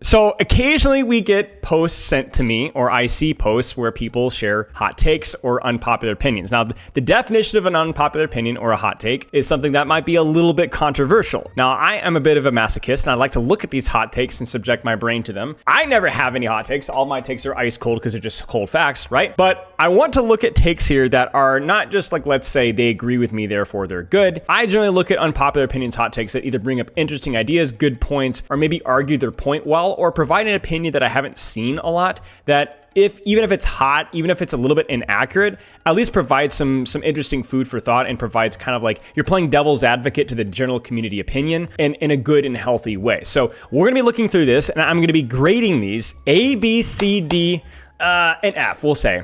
So occasionally we get posts sent to me, or I see posts where people share hot takes or unpopular opinions. Now, the definition of an unpopular opinion or a hot take is something that might be a little bit controversial. Now, I am a bit of a masochist, and I like to look at these hot takes and subject my brain to them. I never have any hot takes. All my takes are ice cold because they're just cold facts, right? But I want to look at takes here that are not just like, let's say they agree with me, therefore they're good. I generally look at unpopular opinions, hot takes that either bring up interesting ideas, good points, or maybe argue their point well, or provide an opinion that I haven't seen a lot, that even if it's hot, even if it's a little bit inaccurate, at least provides some interesting food for thought and provides kind of like you're playing devil's advocate to the general community opinion and in a good and healthy way. So we're going to be looking through this, and I'm going to be grading these A, B, C, D, and F, we'll say.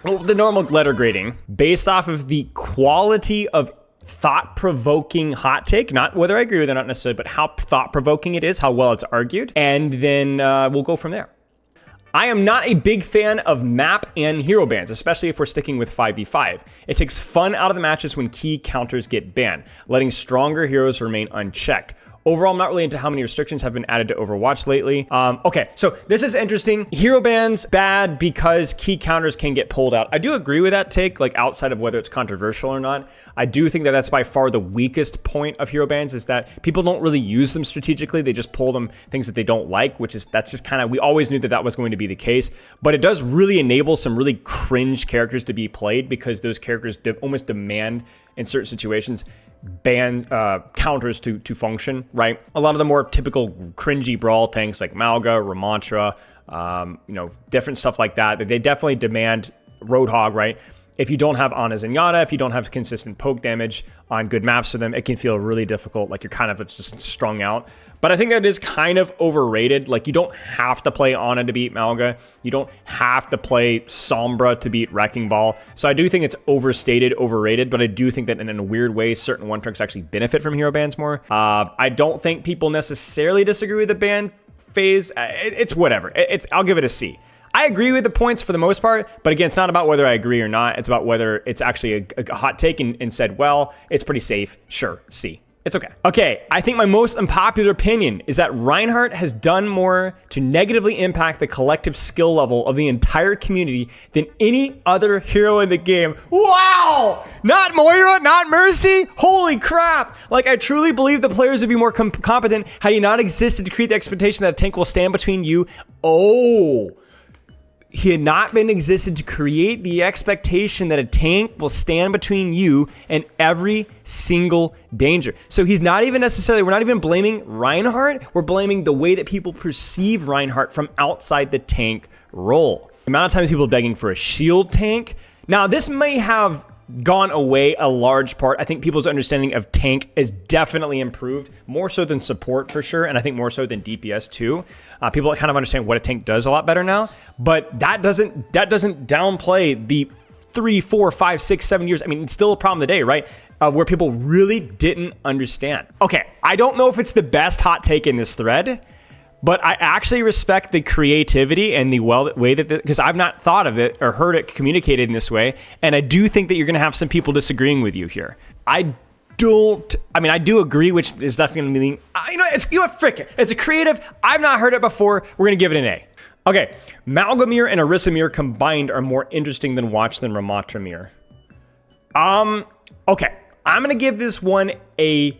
Well, the normal letter grading based off of the quality of thought-provoking hot take, not whether I agree with it, not necessarily, but how thought-provoking it is, how well it's argued, and then we'll go from there. I am not a big fan of map and hero bans, especially if we're sticking with 5v5. It takes fun out of the matches when key counters get banned, letting stronger heroes remain unchecked. Overall, I'm not really into how many restrictions have been added to Overwatch lately. Okay, so this is interesting. Hero bans, bad because key counters can get pulled out. I do agree with that take, like outside of whether it's controversial or not. I do think that that's by far the weakest point of hero bans is that people don't really use them strategically. They just pull them things that they don't like, that's just kind of, we always knew that that was going to be the case. But it does really enable some really cringe characters to be played because those characters almost demand in certain situations ban counters to function, right? A lot of the more typical cringy brawl tanks like Malga, Ramantra, different stuff like that, they definitely demand Roadhog, right? If you don't have Ana Zenyatta, if you don't have consistent poke damage on good maps to them, it can feel really difficult, like you're kind of just strung out. But I think that is kind of overrated. Like, you don't have to play Ana to beat Malga. You don't have to play Sombra to beat Wrecking Ball. So I do think it's overstated, overrated, but I do think that in a weird way, certain one-tricks actually benefit from hero bans more. I don't think people necessarily disagree with the ban phase. It's whatever. I'll give it a C. I agree with the points for the most part, but again, it's not about whether I agree or not. It's about whether it's actually a hot take and said, well, it's pretty safe. Sure, C. It's okay. Okay, I think my most unpopular opinion is that Reinhardt has done more to negatively impact the collective skill level of the entire community than any other hero in the game. Wow! Not Moira, not Mercy? Holy crap! Like, I truly believe the players would be more competent had he not existed to create the expectation that a tank will stand between you. Oh. He had not been existed to create the expectation that a tank will stand between you and every single danger. So he's not even necessarily, we're not even blaming Reinhardt, we're blaming the way that people perceive Reinhardt from outside the tank role. The amount of times people are begging for a shield tank. Now, this may have gone away a large part. I think people's understanding of tank is definitely improved, more so than support for sure, and I think more so than DPS too. People kind of understand what a tank does a lot better now, but that doesn't downplay the 3, 4, 5, 6, 7 years. I mean, it's still a problem today, right? Where people really didn't understand. Okay, I don't know if it's the best hot take in this thread, but I actually respect the creativity and the way that, because I've not thought of it or heard it communicated in this way. And I do think that you're going to have some people disagreeing with you here. I do agree, which is definitely going to be, frick it. It's a creative. I've not heard it before. We're going to give it an A. Okay. Malgamir and Arissamir combined are more interesting than Watch than Ramatramir. Okay. I'm going to give this one a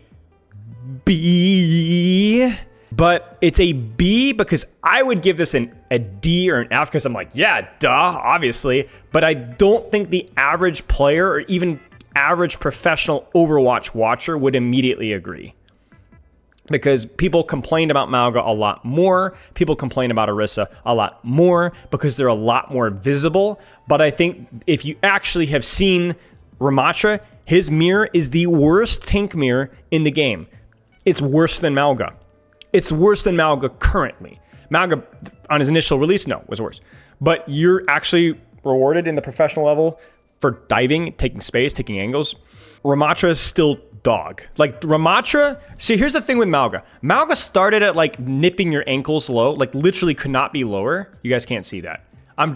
B. But it's a B because I would give this a D or an F because I'm like, yeah, duh, obviously. But I don't think the average player or even average professional Overwatch watcher would immediately agree. Because people complained about Malga a lot more. People complain about Orisa a lot more because they're a lot more visible. But I think if you actually have seen Ramatra, his mirror is the worst tank mirror in the game. It's worse than Malga. It's worse than Malga currently. Malga, on his initial release, no, was worse. But you're actually rewarded in the professional level for diving, taking space, taking angles. Ramatra is still dog. Like, Ramatra, see, here's the thing with Malga. Malga started at, like, nipping your ankles low, like, literally could not be lower. You guys can't see that. I've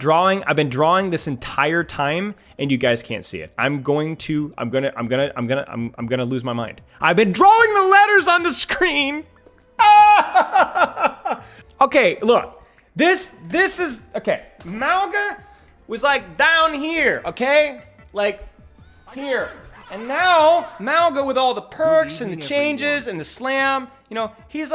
been drawing this entire time, and you guys can't see it. I'm gonna lose my mind. I've been drawing the letters on the screen. Okay, look. This is, okay. Malga was like down here, okay? Like here. And now, Malga with all the perks and the changes and the slam, you know, he's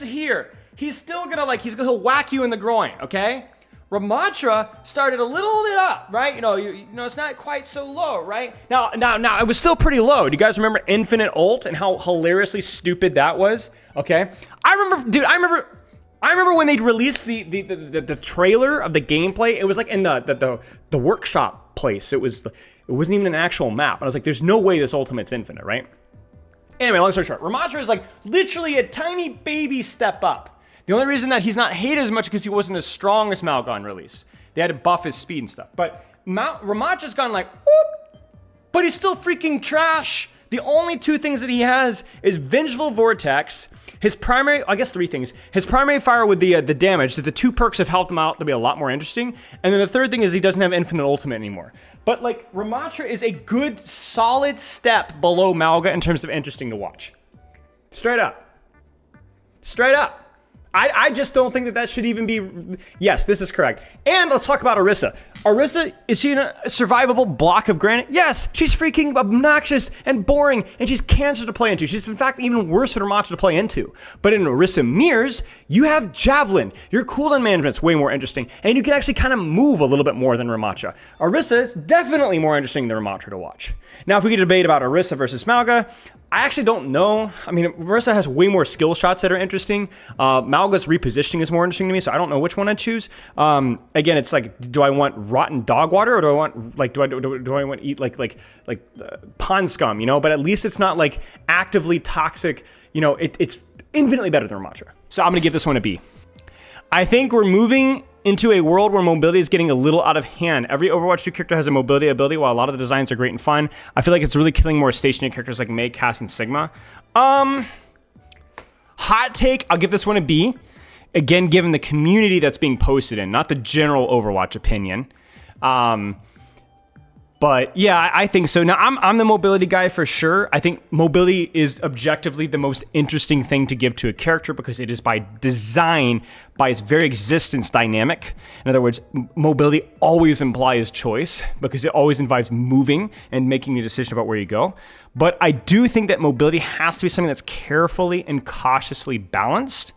here. He's still gonna he'll whack you in the groin, okay? Ramattra started a little bit up, right? You know, it's not quite so low, right? Now, it was still pretty low. Do you guys remember Infinite Ult and how hilariously stupid that was? Okay, I remember when they released the trailer of the gameplay. It was like in the workshop place. It wasn't even an actual map. And I was like, there's no way this ultimate's infinite, right? Anyway, long story short, Ramattra is like literally a tiny baby step up. The only reason that he's not hated as much because he wasn't as strong as Malga on release. They had to buff his speed and stuff. But Ramatra's gone like, whoop, but he's still freaking trash. The only two things that he has is Vengeful Vortex, his primary, I guess three things. His primary fire with the damage, that the two perks have helped him out to be a lot more interesting. And then the third thing is he doesn't have Infinite Ultimate anymore. But like, Ramattra is a good, solid step below Malga in terms of interesting to watch. Straight up. Straight up. I just don't think that should even be... Yes, this is correct. And let's talk about Orisa. Orisa, is she in a survivable block of granite? Yes, she's freaking obnoxious and boring, and she's cancer to play into. She's, in fact, even worse than Ramattra to play into. But in Orisa Mirrors, you have Javelin. Your cooldown management's way more interesting, and you can actually kind of move a little bit more than Ramattra. Orisa is definitely more interesting than Ramattra to watch. Now, if we could debate about Orisa versus Malga, I actually don't know. I mean, Orisa has way more skill shots that are interesting. Malga's repositioning is more interesting to me, so I don't know which one I'd choose. Again, it's like, do I want rotten dog water, or do I want do I want to eat like pond scum? You know, but at least it's not like actively toxic. You know, it's infinitely better than Ramattra. So I'm gonna give this one a B. I think we're moving into a world where mobility is getting a little out of hand. Every Overwatch 2 character has a mobility ability, while a lot of the designs are great and fun. I feel like it's really killing more stationary characters like Mei, Cass, and Sigma. Hot take, I'll give this one a B. Again, given the community that's being posted in, not the general Overwatch opinion. But yeah, I think so. Now, I'm the mobility guy for sure. I think mobility is objectively the most interesting thing to give to a character because it is by design, by its very existence, dynamic. In other words, mobility always implies choice because it always involves moving and making a decision about where you go. But I do think that mobility has to be something that's carefully and cautiously balanced.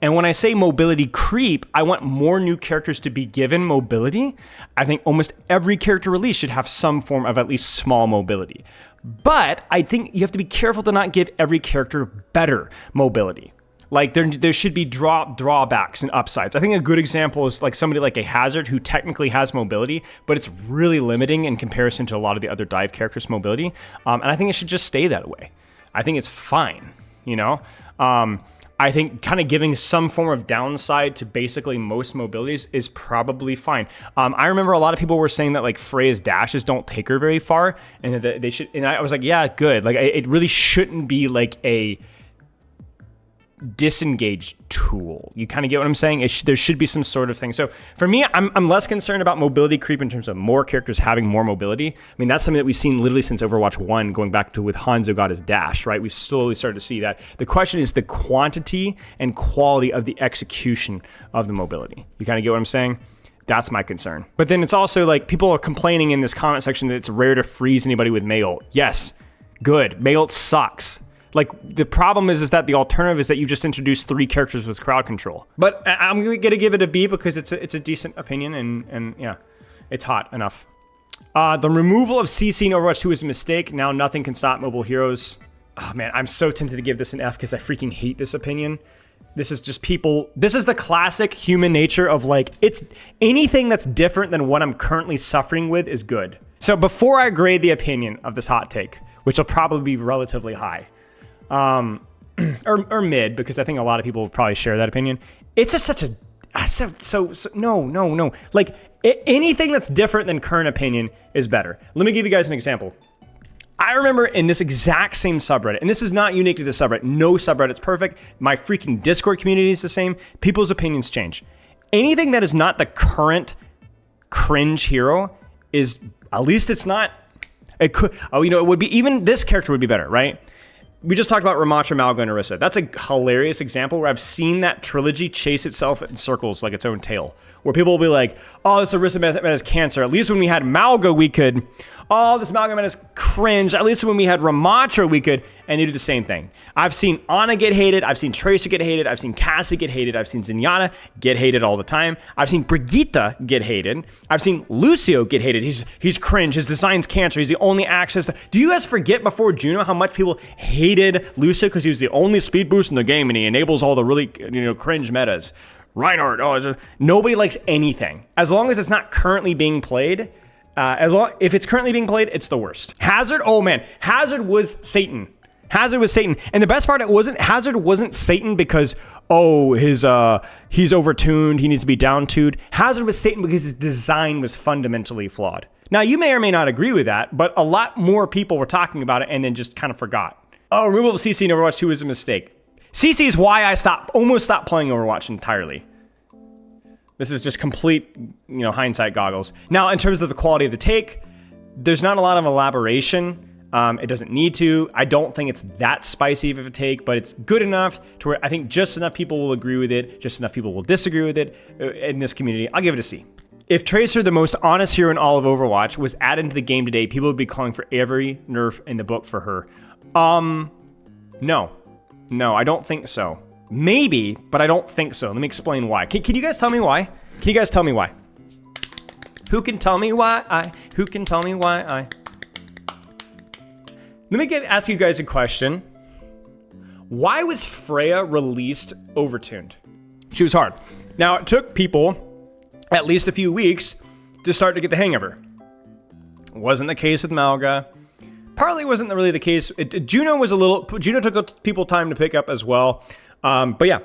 And when I say mobility creep, I want more new characters to be given mobility. I think almost every character release should have some form of at least small mobility. But I think you have to be careful to not give every character better mobility. Like there should be drawbacks and upsides. I think a good example is like somebody like a Hazard who technically has mobility, but it's really limiting in comparison to a lot of the other dive characters' mobility. And I think it should just stay that way. I think it's fine, you know? I think kind of giving some form of downside to basically most mobilities is probably fine. I remember a lot of people were saying that like Freya's dashes don't take her very far, and that they should. And I was like, yeah, good. Like it really shouldn't be like a disengaged tool. You kind of get what I'm saying? There should be some sort of thing. So for me, I'm less concerned about mobility creep in terms of more characters having more mobility. I mean, that's something that we've seen literally since Overwatch 1, going back to with Hanzo got his dash, right? We've slowly started to see that. The question is the quantity and quality of the execution of the mobility. You kind of get what I'm saying? That's my concern. But then it's also like people are complaining in this comment section that it's rare to freeze anybody with Mei ult. Yes, good. Mei ult sucks. Like, the problem is that the alternative is that you just introduced 3 characters with crowd control. But I'm going to give it a B because it's a decent opinion, and yeah, it's hot enough. The removal of CC in Overwatch 2 is a mistake. Now nothing can stop mobile heroes. Oh man, I'm so tempted to give this an F because I freaking hate this opinion. This is just people, this is the classic human nature of like, it's anything that's different than what I'm currently suffering with is good. So before I grade the opinion of this hot take, which will probably be relatively high, or mid, because I think a lot of people will probably share that opinion. It's just such a, no. Like anything that's different than current opinion is better. Let me give you guys an example. I remember in this exact same subreddit, and this is not unique to this subreddit. No subreddit's perfect. My freaking Discord community is the same. People's opinions change. Anything that is not the current cringe hero is, at least it's not, it could, it would be, even this character would be better, right? We just talked about Ramattra, Malga, and Orisa. That's a hilarious example where I've seen that trilogy chase itself in circles like its own tail. Where people will be like, oh, this Orisa man has cancer. At least when we had Malga, we could. Oh, this Malga man is cringe. At least when we had Ramattra, we could. And they do the same thing. I've seen Ana get hated. I've seen Tracer get hated. I've seen Cassie get hated. I've seen Zenyatta get hated all the time. I've seen Brigitte get hated. I've seen Lucio get hated. He's cringe. His design's cancer. He's the only access to... Do you guys forget before Juno how much people hated Lucio because he was the only speed boost in the game and he enables all the really, cringe metas? Reinhardt, nobody likes anything. As long as it's not currently being played, if it's currently being played, it's the worst. Hazard, oh man, Hazard was Satan. Hazard was Satan. And the best part, Hazard wasn't Satan because, he's overtuned, he needs to be down-tuned. Hazard was Satan because his design was fundamentally flawed. Now, you may or may not agree with that, but a lot more people were talking about it and then just kind of forgot. Oh, removal of CC in Overwatch 2 is a mistake. CC is why I almost stopped playing Overwatch entirely. This is just complete, hindsight goggles. Now, in terms of the quality of the take, there's not a lot of elaboration. It doesn't need to. I don't think it's that spicy of a take, but it's good enough to where I think just enough people will agree with it, just enough people will disagree with it in this community. I'll give it a C. If Tracer, the most honest hero in all of Overwatch, was added into the game today, people would be calling for every nerf in the book for her. No, I don't think so. Maybe, but I don't think so. Let me explain why. Can you guys tell me why? Can you guys tell me why? Who can tell me why? Who can tell me why? Let me ask you guys a question. Why was Freya released overtuned? She was hard. Now, it took people at least a few weeks to start to get the hang of her. It wasn't the case with Malga. Partly wasn't really the case. Juno took people time to pick up as well. But yeah,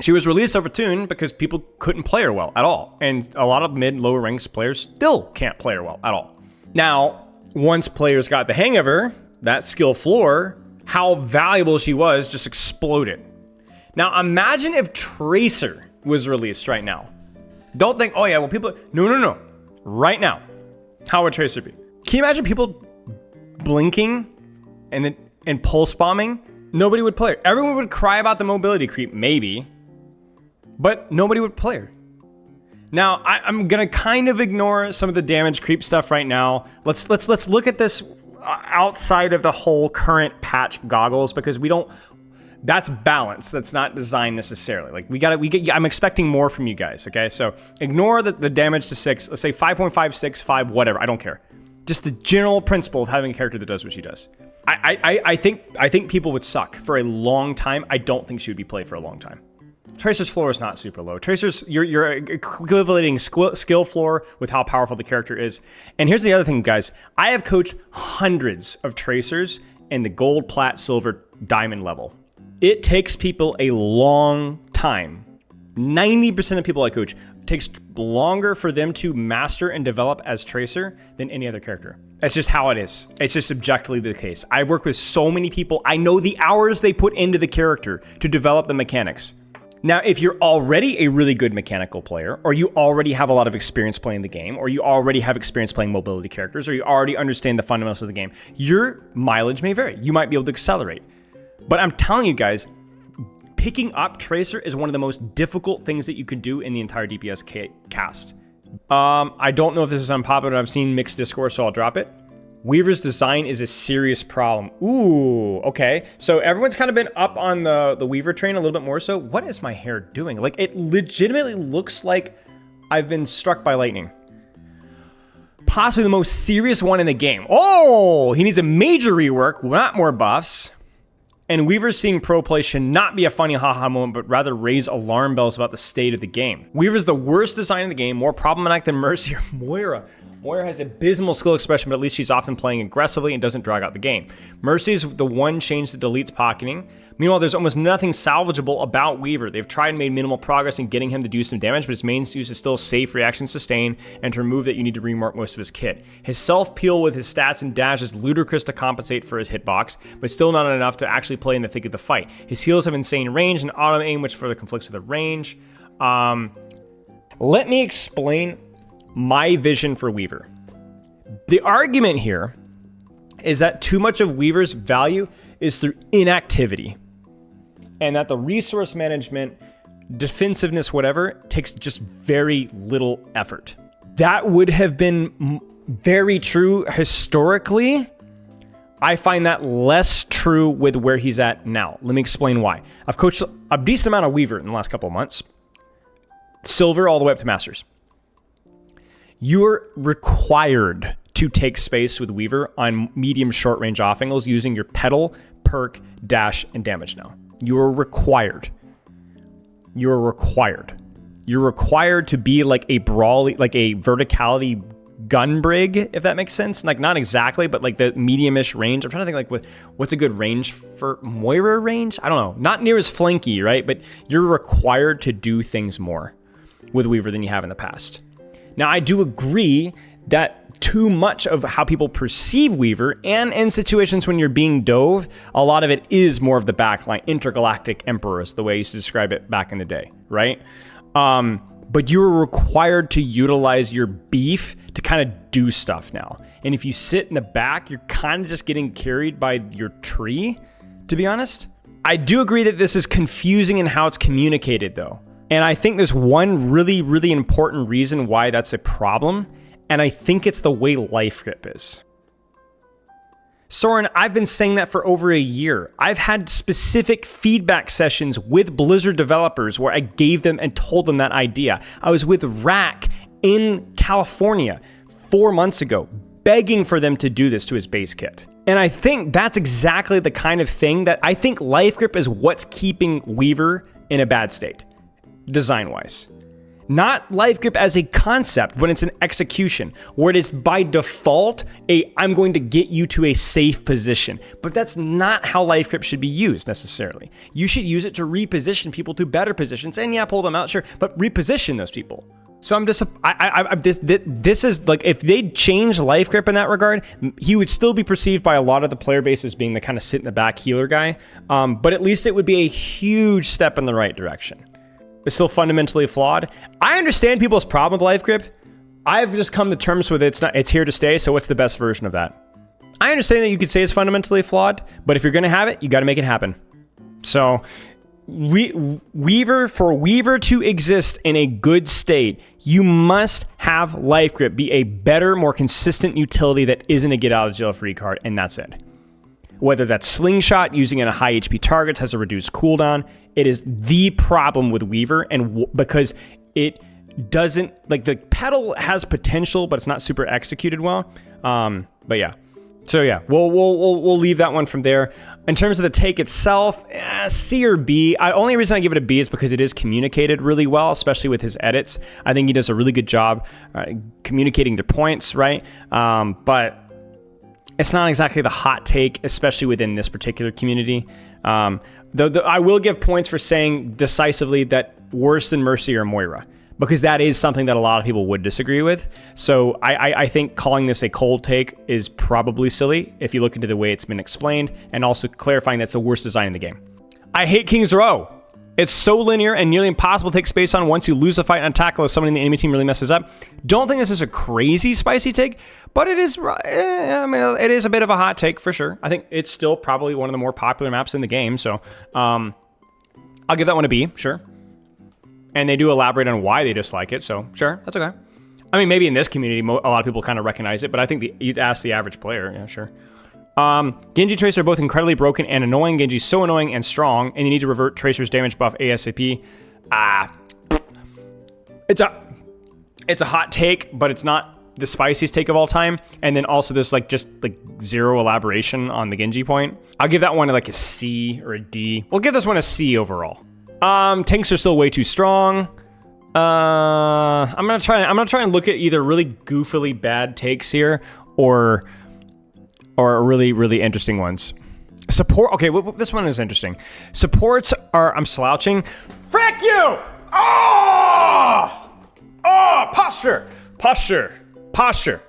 she was released overtuned because people couldn't play her well at all. And a lot of lower ranked players still can't play her well at all. Now, once players got the hang of her, that skill floor, how valuable she was just exploded. Now, imagine if Tracer was released right now. Don't think, people... No. Right now, how would Tracer be? Can you imagine people blinking and pulse bombing? Nobody would play her. Everyone would cry about the mobility creep, maybe, but nobody would play her. Now, I'm gonna kind of ignore some of the damage creep stuff right now. Let's look at this outside of the whole current patch goggles, because that's balance. That's not design necessarily. Like I'm expecting more from you guys. Okay, so ignore the damage to 6. Let's say 5.5, 5, whatever. I don't care. Just the general principle of having a character that does what she does. I think people would suck for a long time. I don't think she would be played for a long time. Tracer's floor is not super low. Tracer's, you're equating skill floor with how powerful the character is. And here's the other thing, guys. I have coached hundreds of Tracers in the gold, plat, silver, diamond level. It takes people a long time. 90% of people I coach, it takes longer for them to master and develop as Tracer than any other character. That's just how it is. It's just objectively the case. I've worked with so many people. I know the hours they put into the character to develop the mechanics. Now, if you're already a really good mechanical player, or you already have a lot of experience playing the game, or you already have experience playing mobility characters, or you already understand the fundamentals of the game, your mileage may vary. You might be able to accelerate. But I'm telling you guys, picking up Tracer is one of the most difficult things that you could do in the entire DPS cast. I don't know if this is unpopular. I've seen mixed discourse, so I'll drop it. Weaver's design is a serious problem. Ooh, okay. So everyone's kind of been up on the Weaver train a little bit more so. What is my hair doing? Like, it legitimately looks like I've been struck by lightning. Possibly the most serious one in the game. Oh, he needs a major rework, not more buffs. And Weaver's seeing pro play should not be a funny haha moment, but rather raise alarm bells about the state of the game. Weaver's the worst design in the game, more problematic than Mercy or Moira. Moira has abysmal skill expression, but at least she's often playing aggressively and doesn't drag out the game. Mercy's the one change that deletes pocketing. Meanwhile, there's almost nothing salvageable about Weaver. They've tried and made minimal progress in getting him to do some damage, but his main use is still safe reaction sustain, and to remove that you need to remark most of his kit. His self-peel with his stats and dash is ludicrous to compensate for his hitbox, but still not enough to actually play in the thick of the fight. His heals have insane range and auto aim, which further conflicts with the range. Let me explain my vision for Weaver. The argument here is that too much of Weaver's value is through inactivity. And that the resource management, defensiveness, whatever, takes just very little effort. That would have been very true historically. I find that less true with where he's at now. Let me explain why. I've coached a decent amount of Weaver in the last couple of months. Silver all the way up to Masters. You're required to take space with Weaver on medium short range off angles using your pedal, perk, dash, and damage now. You're required. You're required. You're required to be like a brawly, like a verticality gun brig, if that makes sense. Like not exactly, but like the medium-ish range. I'm trying to think like what's a good range for Moira range? I don't know. Not near as flanky, right? But you're required to do things more with Weaver than you have in the past. Now, I do agree that too much of how people perceive Weaver, and in situations when you're being dove, a lot of it is more of the backline, intergalactic emperors, the way I used to describe it back in the day, right? But you're required to utilize your beef to kind of do stuff now. And if you sit in the back, you're kind of just getting carried by your tree, to be honest. I do agree that this is confusing in how it's communicated, though. And I think there's one really, really important reason why that's a problem. And I think it's the way life grip is. Soren, I've been saying that for over a year. I've had specific feedback sessions with Blizzard developers where I gave them and told them that idea. I was with Rack in California 4 months ago, begging for them to do this to his base kit. And I think that's exactly the kind of thing that I think life grip is what's keeping Weaver in a bad state, design-wise. Not life grip as a concept when it's an execution, where it is by default I'm going to get you to a safe position. But that's not how life grip should be used necessarily. You should use it to reposition people to better positions, and yeah, pull them out, sure, but reposition those people. So I'm just, this is like, if they change life grip in that regard, he would still be perceived by a lot of the player base as being the kind of sit in the back healer guy. But at least it would be a huge step in the right direction. It's still fundamentally flawed. I understand people's problem with life grip. I've just come to terms with it. It's here to stay. So what's the best version of that? I understand that you could say it's fundamentally flawed, but if you're going to have it, you got to make it happen. So for Weaver to exist in a good state, you must have life grip be a better, more consistent utility that isn't a get out of jail free card, and that's it. Whether that's slingshot, using it on high HP targets, has a reduced cooldown. It is the problem with Weaver, and because it doesn't, like, the pedal has potential, but it's not super executed well. But yeah. So yeah, we'll leave that one from there. In terms of the take itself, C or B. Only reason I give it a B is because it is communicated really well, especially with his edits. I think he does a really good job communicating the points, right? But it's not exactly the hot take, especially within this particular community. Though I will give points for saying decisively that worse than Mercy or Moira, because that is something that a lot of people would disagree with. So I think calling this a cold take is probably silly if you look into the way it's been explained, and also clarifying that's the worst design in the game. I hate King's Row. It's so linear and nearly impossible to take space on once you lose a fight and tackle if someone in the enemy team really messes up. Don't think this is a crazy spicy take, but it is, it is a bit of a hot take for sure. I think it's still probably one of the more popular maps in the game, so I'll give that one a B, sure. And they do elaborate on why they dislike it, so sure, that's okay. I mean, maybe in this community, a lot of people kind of recognize it, but I think you'd ask the average player, yeah, sure. Genji Tracer are both incredibly broken and annoying. Genji's so annoying and strong, and you need to revert Tracer's damage buff ASAP. It's a hot take, but it's not the spiciest take of all time. And then also there's just zero elaboration on the Genji point. I'll give that one like a C or a D. We'll give this one a C overall. Tanks are still way too strong. I'm gonna try and look at either really goofily bad takes here or really, really interesting ones. Support, okay, this one is interesting. Supports are, I'm slouching. Frick you! Posture.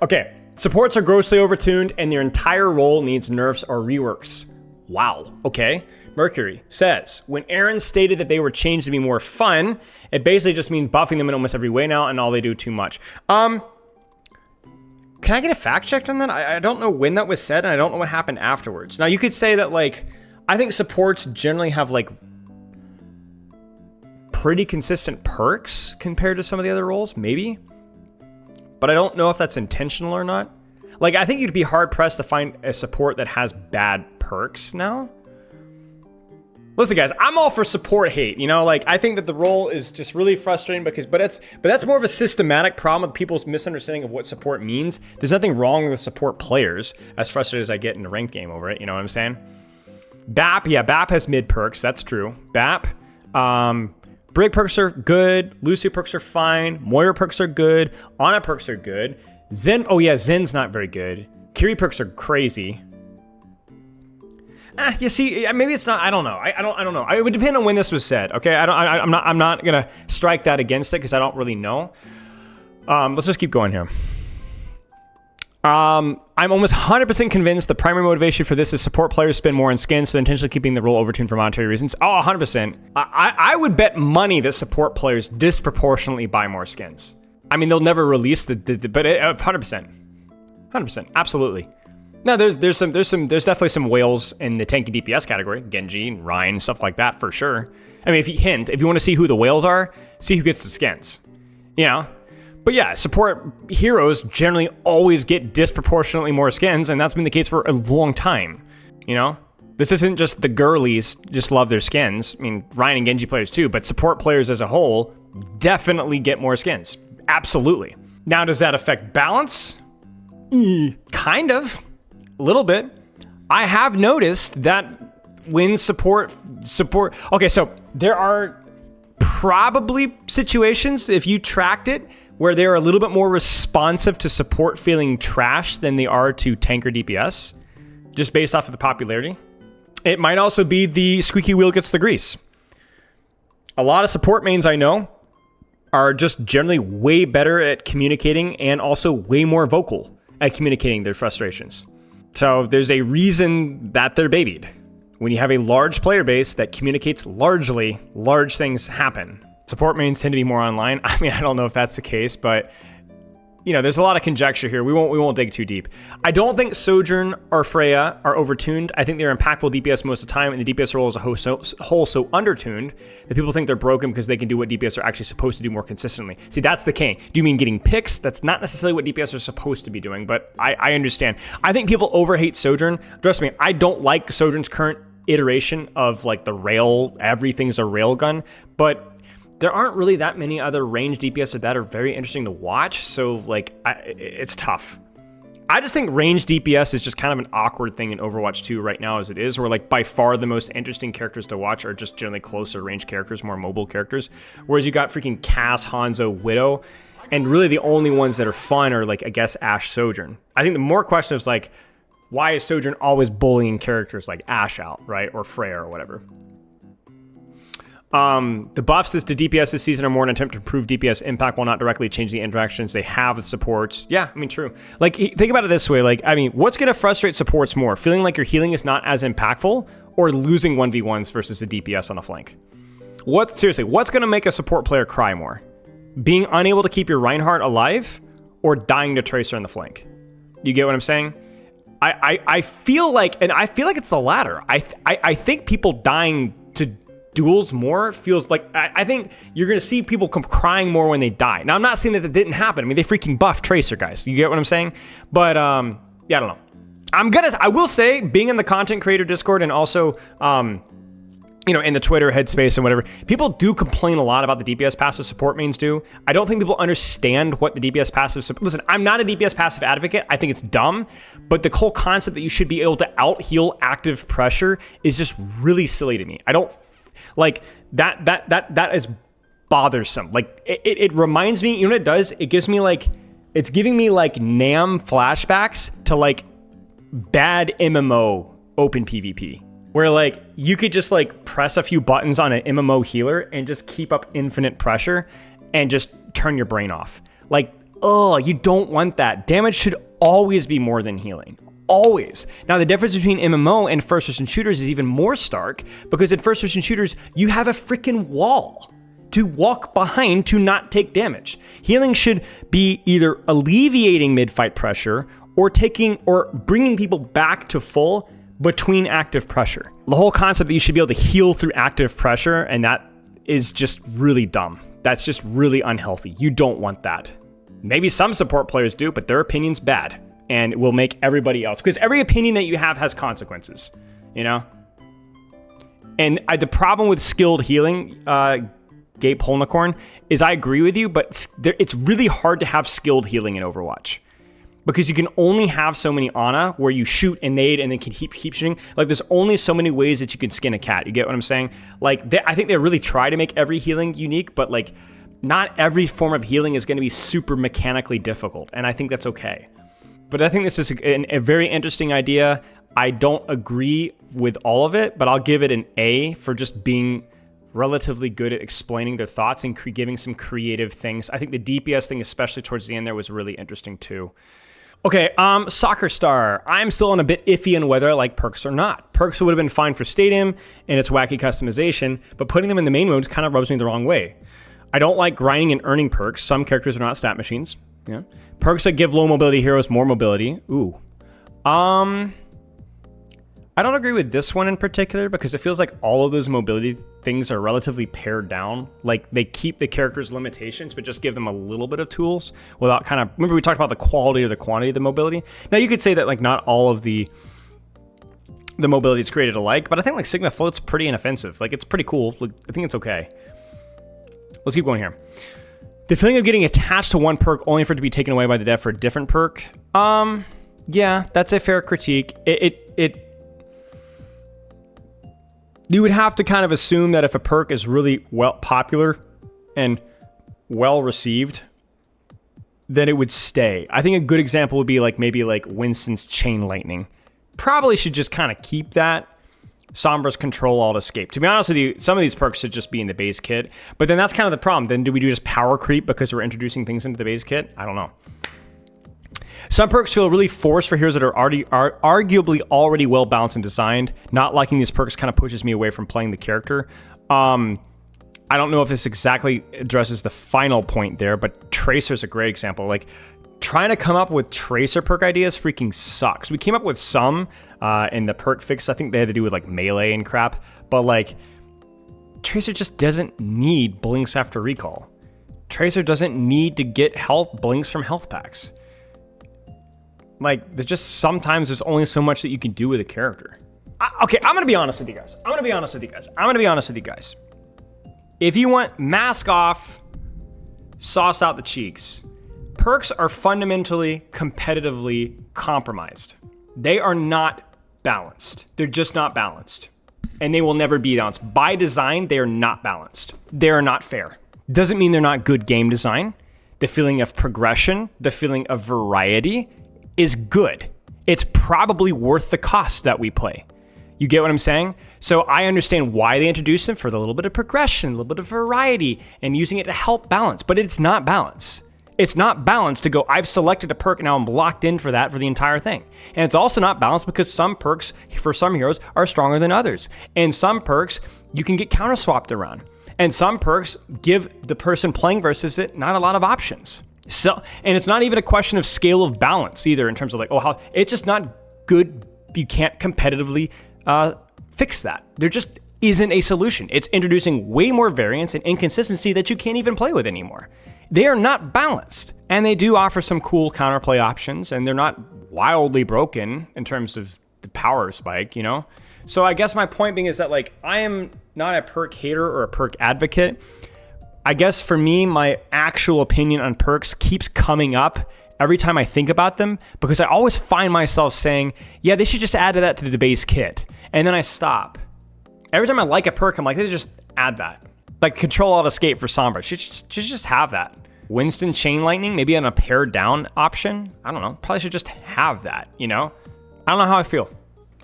Okay, supports are grossly overtuned and their entire role needs nerfs or reworks. Wow, okay. Mercury says, when Aaron stated that they were changed to be more fun, it basically just means buffing them in almost every way now and all they do too much. Can I get a fact checked on that? I don't know when that was said, and I don't know what happened afterwards. Now, you could say that, I think supports generally have like pretty consistent perks compared to some of the other roles, maybe. But I don't know if that's intentional or not. Like, I think you'd be hard pressed to find a support that has bad perks now. Listen, guys, I'm all for support hate. You know, like, I think that the role is just really frustrating but that's more of a systematic problem with people's misunderstanding of what support means. There's nothing wrong with support players, as frustrated as I get in a ranked game over it. You know what I'm saying? BAP, yeah, BAP has mid perks. That's true. BAP, Brig perks are good. Lucio perks are fine. Moira perks are good. Ana perks are good. Zen, oh yeah, Zen's not very good. Kiri perks are crazy. You see, maybe it's not. I don't know. I don't know. It would depend on when this was said. Okay, I'm not gonna strike that against it because I don't really know. Let's just keep going here. I'm almost 100% convinced the primary motivation for this is support players spend more on skins, so intentionally keeping the role overtuned for monetary reasons. Oh, 100%. I would bet money that support players disproportionately buy more skins. I mean, they'll never release but 100%. 100%. Absolutely. No, there's definitely some whales in the tanky DPS category. Genji, Rein, stuff like that for sure. I mean, if you want to see who the whales are, see who gets the skins. You know? But yeah, support heroes generally always get disproportionately more skins, and that's been the case for a long time. You know? This isn't just the girlies just love their skins. I mean, Rein and Genji players too, but support players as a whole definitely get more skins. Absolutely. Now, does that affect balance? Kind of. A little bit. I have noticed that when support... Okay, so there are probably situations, if you tracked it, where they're a little bit more responsive to support feeling trash than they are to tank or DPS, just based off of the popularity. It might also be the squeaky wheel gets the grease. A lot of support mains I know are just generally way better at communicating and also way more vocal at communicating their frustrations. So there's a reason that they're babied. When you have a large player base that communicates largely, large things happen. Support mains tend to be more online. I mean, I don't know if that's the case, but you know, there's a lot of conjecture here. We won't dig too deep. I don't think Sojourn or Freya are overtuned. I think they're impactful DPS most of the time, and the DPS role as a whole so undertuned that people think they're broken because they can do what DPS are actually supposed to do more consistently. See, that's the king. Do you mean getting picks? That's not necessarily what DPS are supposed to be doing, but I understand. I think people overhate Sojourn. Trust me, I don't like Sojourn's current iteration of like the rail, everything's a railgun, but there aren't really that many other ranged DPS that are very interesting to watch, so like it's tough. I just think ranged DPS is just kind of an awkward thing in Overwatch 2 right now as it is, where like by far the most interesting characters to watch are just generally closer range characters, more mobile characters, whereas you got freaking Cass, Hanzo, Widow, and really the only ones that are fun are like, I guess, Ashe, Sojourn. I think the more question is like, why is Sojourn always bullying characters like Ashe out, right? Or Freya or whatever. The buffs to DPS this season are more an attempt to improve DPS impact while not directly changing the interactions they have with supports. Yeah, I mean, true. Like, think about it this way. Like, I mean, what's going to frustrate supports more? Feeling like your healing is not as impactful or losing 1v1s versus the DPS on the flank? Seriously, what's going to make a support player cry more? Being unable to keep your Reinhardt alive or dying to Tracer on the flank? You get what I'm saying? I feel like it's the latter. I think people dying to duels more feels like, I think you're going to see people crying more when they die. Now, I'm not saying that didn't happen. I mean, they freaking buffed Tracer, guys. You get what I'm saying? But, yeah, I don't know. I will say, being in the content creator Discord and also, you know, in the Twitter headspace and whatever, people do complain a lot about the DPS passive support mains do. I don't think people understand what the DPS passive... Listen, I'm not a DPS passive advocate. I think it's dumb. But the whole concept that you should be able to out-heal active pressure is just really silly to me. I don't... Like, that is bothersome. Like, it reminds me, you know what it does? It gives me, like, it's giving me, like, NAM flashbacks to, like, bad MMO open PvP. Where, like, you could just, like, press a few buttons on an MMO healer and just keep up infinite pressure and just turn your brain off. Like, oh, you don't want that. Damage should always be more than healing. Always. Now, the difference between MMO and first-person shooters is even more stark because in first-person shooters, you have a freaking wall to walk behind to not take damage. Healing should be either alleviating mid-fight pressure or bringing people back to full between active pressure. The whole concept that you should be able to heal through active pressure, and that is just really dumb. That's just really unhealthy. You don't want that. Maybe some support players do, but their opinion's bad and it will make everybody else. Because every opinion that you have has consequences, you know? And the problem with skilled healing, Gabe Holnicorn, is I agree with you, but it's really hard to have skilled healing in Overwatch. Because you can only have so many Ana where you shoot and nade and then can keep shooting. Like, there's only so many ways that you can skin a cat. You get what I'm saying? Like, I think they really try to make every healing unique, but like, not every form of healing is going to be super mechanically difficult. And I think that's okay. But I think this is a very interesting idea. I don't agree with all of it, but I'll give it an A for just being relatively good at explaining their thoughts and giving some creative things. I think the DPS thing, especially towards the end there, was really interesting too. Okay, Soccer Star. I'm still on a bit iffy on whether I like perks or not. Perks would have been fine for Stadium and its wacky customization, but putting them in the main mode kind of rubs me the wrong way. I don't like grinding and earning perks. Some characters are not stat machines. Yeah. Perks that give low mobility heroes more mobility. Ooh. I don't agree with this one in particular because it feels like all of those mobility things are relatively pared down. Like, they keep the character's limitations, but just give them a little bit of tools without kind of... Remember we talked about the quality or the quantity of the mobility? Now, you could say that, like, not all of the mobility is created alike, but I think, like, Sigma Float's pretty inoffensive. Like, it's pretty cool. Like, I think it's okay. Let's keep going here. The feeling of getting attached to one perk only for it to be taken away by the dev for a different perk. Yeah, that's a fair critique. You would have to kind of assume that if a perk is really well popular and well received, then it would stay. I think a good example would be like maybe like Winston's Chain Lightning. Probably should just kind of keep that. Sombra's Control Alt Escape. To be honest with you, some of these perks should just be in the base kit. But then that's kind of the problem. Then do we do just power creep because we're introducing things into the base kit? I don't know. Some perks feel really forced for heroes that are arguably already well balanced and designed. Not liking these perks kind of pushes me away from playing the character. I don't know if this exactly addresses the final point there, but Tracer's a great example. Like, trying to come up with Tracer perk ideas freaking sucks. We came up with some in the perk fix. I think they had to do with like melee and crap, but like, Tracer just doesn't need blinks after recall. Tracer doesn't need to get health blinks from health packs. Like, sometimes there's only so much that you can do with a character. Okay, I'm gonna be honest with you guys. If you want mask off, sauce out the cheeks, perks are fundamentally competitively compromised. They are not balanced. They're just not balanced. And they will never be balanced. By design, they are not balanced. They are not fair. Doesn't mean they're not good game design. The feeling of progression, the feeling of variety is good. It's probably worth the cost that we play. You get what I'm saying? So I understand why they introduced them, for the little bit of progression, a little bit of variety, and using it to help balance, but it's not balance. It's not balanced to go, I've selected a perk and now I'm locked in for that for the entire thing. And it's also not balanced because some perks for some heroes are stronger than others. And some perks you can get counter swapped around. And some perks give the person playing versus it not a lot of options. So, and it's not even a question of scale of balance either, in terms of like, oh, how it's just not good. You can't competitively fix that. There just isn't a solution. It's introducing way more variance and inconsistency that you can't even play with anymore. They are not balanced, and they do offer some cool counterplay options, and they're not wildly broken in terms of the power spike, you know? So I guess my point being is that, like, I am not a perk hater or a perk advocate. I guess for me, my actual opinion on perks keeps coming up every time I think about them, because I always find myself saying, yeah, they should just add that to the base kit. And then I stop. Every time I like a perk, I'm like, they just add that. Like Control Alt Escape for Sombra. Should just have that. Winston Chain Lightning, maybe on a pared down option. I don't know. Probably should just have that, you know? I don't know how I feel.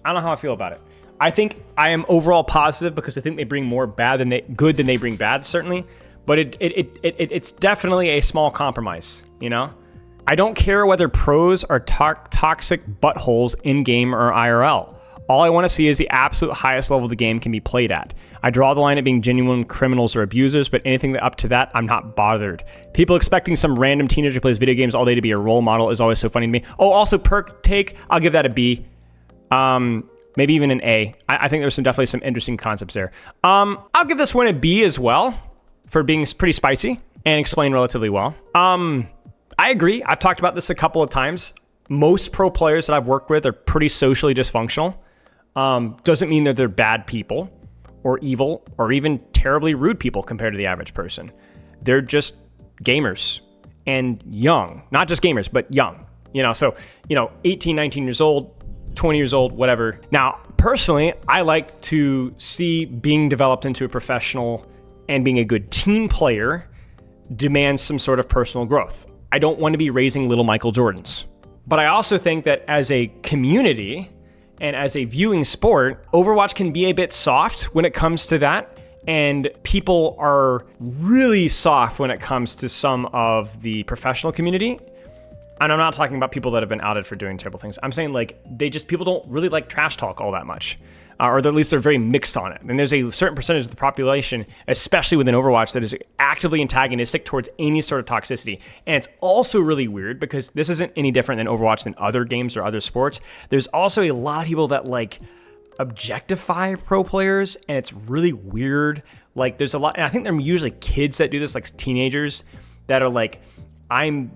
About it. I think I am overall positive because I think they bring more good than they bring bad, certainly. But it's definitely a small compromise, you know? I don't care whether pros are toxic buttholes in-game or IRL. All I want to see is the absolute highest level the game can be played at. I draw the line at being genuine criminals or abusers, but anything up to that, I'm not bothered. People expecting some random teenager who plays video games all day to be a role model is always so funny to me. Oh, also perk take, I'll give that a B. maybe even an A. I think there's definitely some interesting concepts there. I'll give this one a B as well for being pretty spicy and explained relatively well. I agree. I've talked about this a couple of times. Most pro players that I've worked with are pretty socially dysfunctional. Doesn't mean that they're bad people or evil or even terribly rude people compared to the average person. They're just gamers and young. Not just gamers, but young. 18, 19 years old, 20 years old, whatever. Now, personally, I like to see being developed into a professional and being a good team player demands some sort of personal growth. I don't want to be raising little Michael Jordans. But I also think that as a community and as a viewing sport, Overwatch can be a bit soft when it comes to that. And people are really soft when it comes to some of the professional community. And I'm not talking about people that have been outed for doing terrible things. I'm saying people don't really like trash talk all that much. Or at least they're very mixed on it. And there's a certain percentage of the population, especially within Overwatch, that is actively antagonistic towards any sort of toxicity. And it's also really weird because this isn't any different than Overwatch than other games or other sports. There's also a lot of people that objectify pro players, and it's really weird. There's a lot, and I think they're usually kids that do this, teenagers that are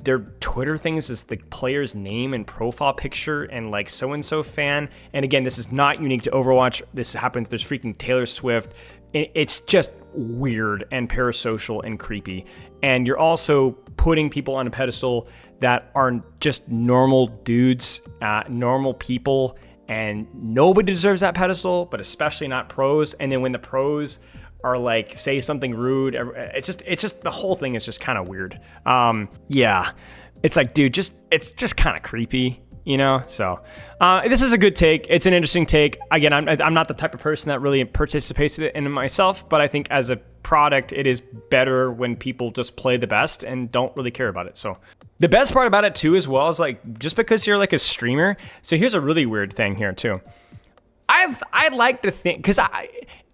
their Twitter things is the player's name and profile picture and so-and-so fan. And again, this is not unique to Overwatch. This happens. There's freaking Taylor Swift. It's just weird and parasocial and creepy. And you're also putting people on a pedestal that are just normal dudes, normal people. And nobody deserves that pedestal, but especially not pros. And then when the pros are say something rude, it's just the whole thing is just kind of weird. Yeah, it's dude, it's just kind of creepy, So this is a good take. It's an interesting take. Again, I'm not the type of person that really participates in it myself, but I think as a product, it is better when people just play the best and don't really care about it. So the best part about it too, as well, is just because you're a streamer. So here's a really weird thing here too. I'd like to think, okay,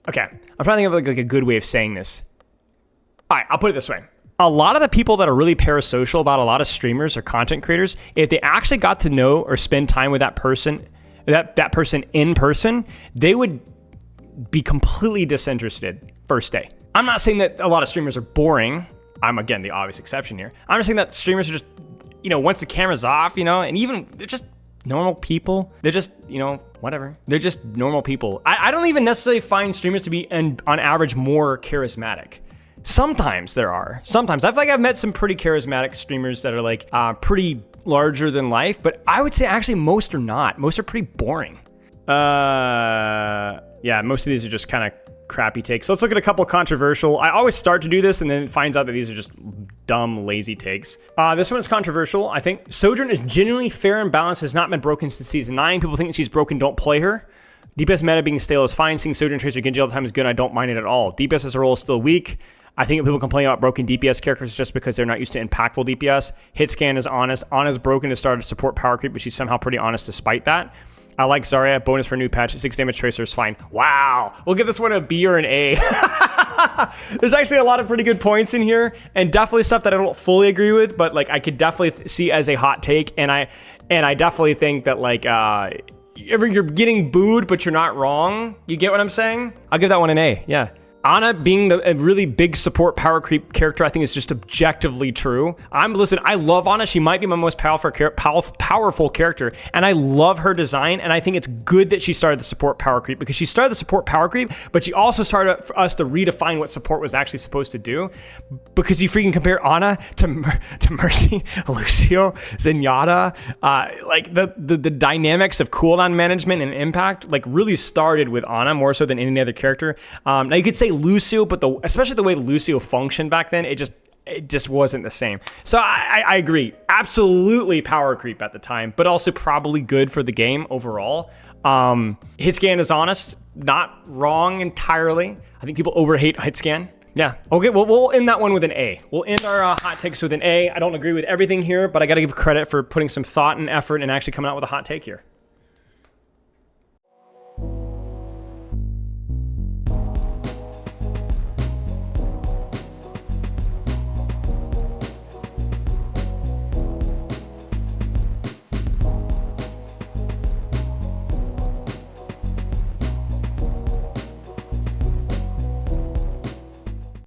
I'm trying to think of a good way of saying this. All right, I'll put it this way. A lot of the people that are really parasocial about a lot of streamers or content creators, if they actually got to know or spend time with that person in person, they would be completely disinterested first day. I'm not saying that a lot of streamers are boring. I'm, again, the obvious exception here. I'm just saying that streamers are just, once the camera's off, and even they're just normal people. They're just, whatever. They're just normal people. I don't even necessarily find streamers to be, on average, more charismatic. Sometimes there are. Sometimes. I've met some pretty charismatic streamers that are pretty larger than life, but I would say actually most are not. Most are pretty boring. Yeah, most of these are just kind of crappy takes. So let's look at a couple controversial. I always start to do this and then it finds out that these are just dumb, lazy takes. This one is controversial. I think Sojourn is genuinely fair and balanced, has not been broken since season 9. People think that she's broken, don't play her. DPS meta being stale is fine. Seeing Sojourn Tracer Genji all the time is good. I don't mind it at all. DPS as a role is still weak. I think people complain about broken DPS characters just because they're not used to impactful DPS. Hitscan is honest. Anna's broken to start to support power creep, but she's somehow pretty honest despite that. I like Zarya. Bonus for new patch. 6 damage tracer is fine. Wow. We'll give this one a B or an A. There's actually a lot of pretty good points in here, and definitely stuff that I don't fully agree with, but I could definitely see as a hot take. And I definitely think that you're getting booed, but you're not wrong. You get what I'm saying? I'll give that one an A. Yeah. Ana being a really big support power creep character, I think is just objectively true. Listen, I love Ana. She might be my most powerful character, and I love her design, and I think it's good that she started the support power creep, because she started the support power creep, but she also started for us to redefine what support was actually supposed to do, because you freaking compare Ana to Mercy, Lucio, Zenyatta, the dynamics of cooldown management and impact really started with Ana more so than any other character. Now you could say Lucio, but especially the way Lucio functioned back then, it just wasn't the same. So I agree. Absolutely power creep at the time, but also probably good for the game overall. Hitscan is honest, not wrong entirely. I think people overhate Hitscan. Yeah. Okay, well, we'll end that one with an A. We'll end our hot takes with an A. I don't agree with everything here, but I got to give credit for putting some thought and effort and actually coming out with a hot take here.